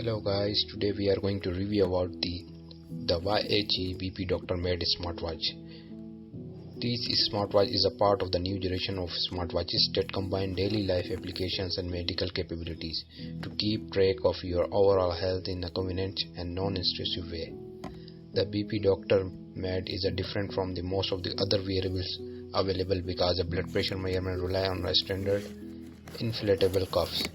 Hello guys, today we are going to review about the YHE BP Doctor made smartwatch. This smartwatch is a part of the new generation of smartwatches that combine daily life applications and medical capabilities to keep track of your overall health in a convenient and non-intrusive way. The BP Doctor made is different from the most of the other wearables available because the blood pressure measurement rely on a standard inflatable cuffs.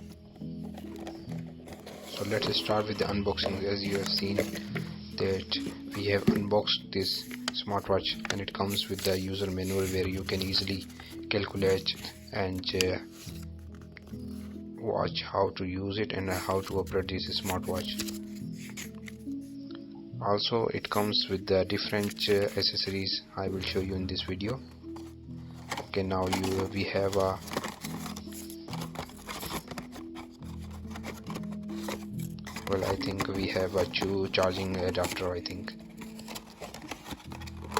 So let's start with the unboxing. As you have seen that we have unboxed this smartwatch, and it comes with the user manual where you can easily calculate and watch how to use it and how to operate this smartwatch. Also it comes with the different accessories I will show you in this video. Okay, now we have a I think we have a charging adapter, I think.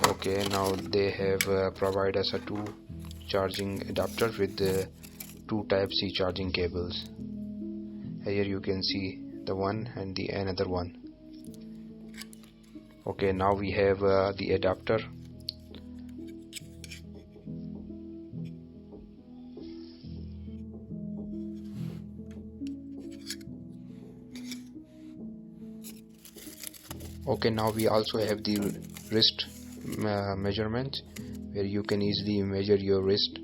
Okay, now they have provided us a two charging adapters with the two Type-C charging cables. Here you can see the one and the another one. Okay, now we have the adapter. Okay, now we also have the wrist measurement where you can easily measure your wrist.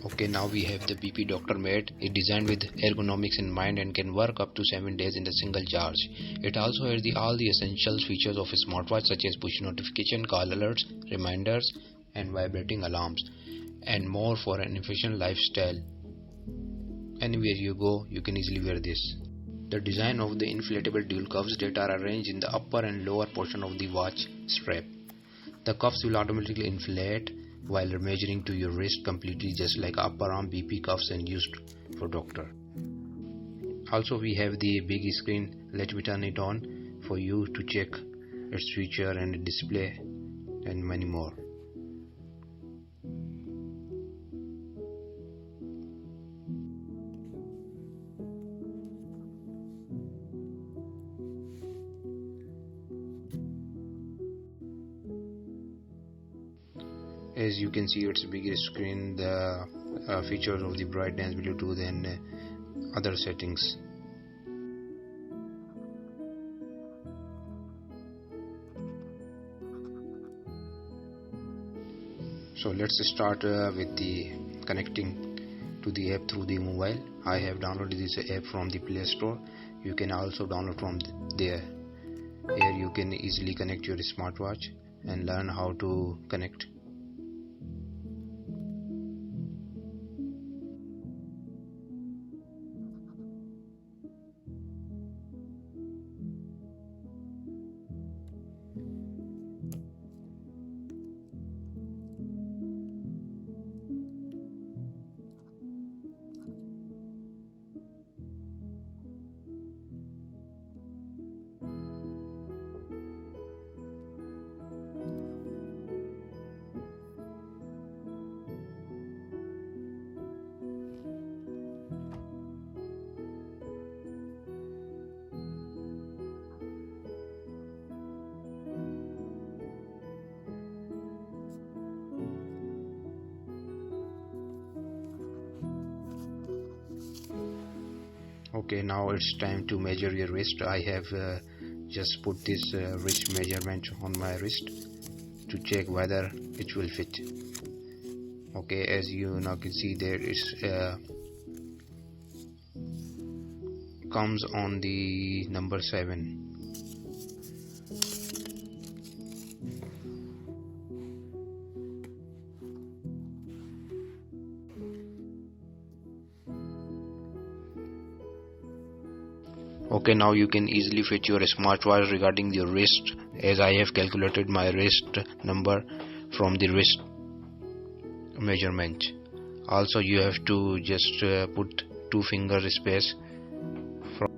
Okay, now we have the BP Doctor Mate. It designed with ergonomics in mind and can work up to 7 days in a single charge. It also has all the essential features of a smartwatch such as push notification, call alerts, reminders and vibrating alarms, and more for an efficient lifestyle. Anywhere you go, you can easily wear this. The design of the inflatable dual cuffs that are arranged in the upper and lower portion of the watch strap. The cuffs will automatically inflate while measuring to your wrist completely, just like upper arm BP cuffs and used for doctor. Also we have the big screen. Let me turn it on for you to check its feature and display and many more. As you can see, it's bigger screen, the features of the brightness, Bluetooth and other settings. So let's start with the connecting to the app through the mobile. I have downloaded this app from the Play Store. You can also download from there. Here you can easily connect your smartwatch and learn how to connect. Okay, now it's time to measure your wrist. I have just put this wrist measurement on my wrist to check whether it will fit. Okay, as you now can see, there is comes on the number 7. Okay, now you can easily fit your smartwatch regarding your wrist, as I have calculated my wrist number from the wrist measurement. Also you have to just put 2 finger space from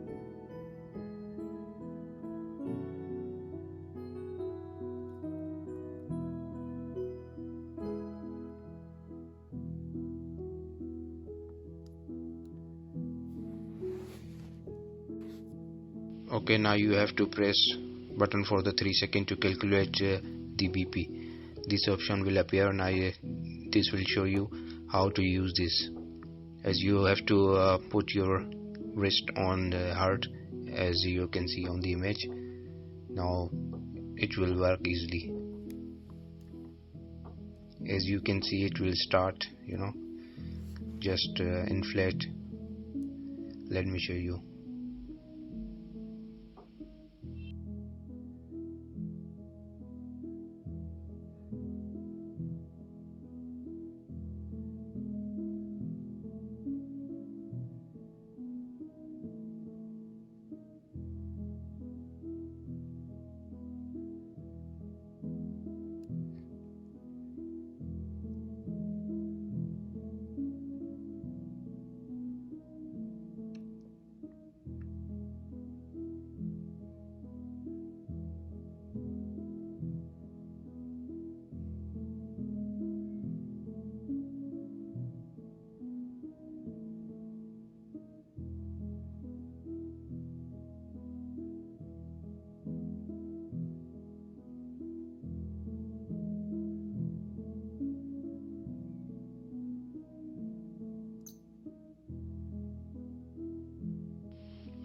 Okay, now you have to press button for the 3 seconds to calculate the BP. This option will appear. Now this will show you how to use this, as you have to put your wrist on the heart, as you can see on the image. Now it will work easily. As you can see, it will start, just inflate. Let me show you.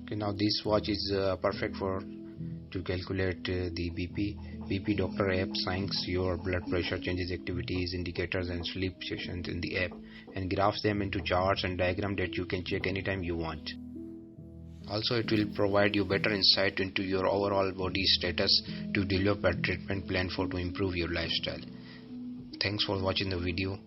Okay, now this watch is perfect for to calculate the BP. BP Doctor app syncs your blood pressure, changes activities, indicators and sleep sessions in the app, and graphs them into charts and diagrams that you can check anytime you want. Also, it will provide you better insight into your overall body status to develop a treatment plan to improve your lifestyle. Thanks for watching the video.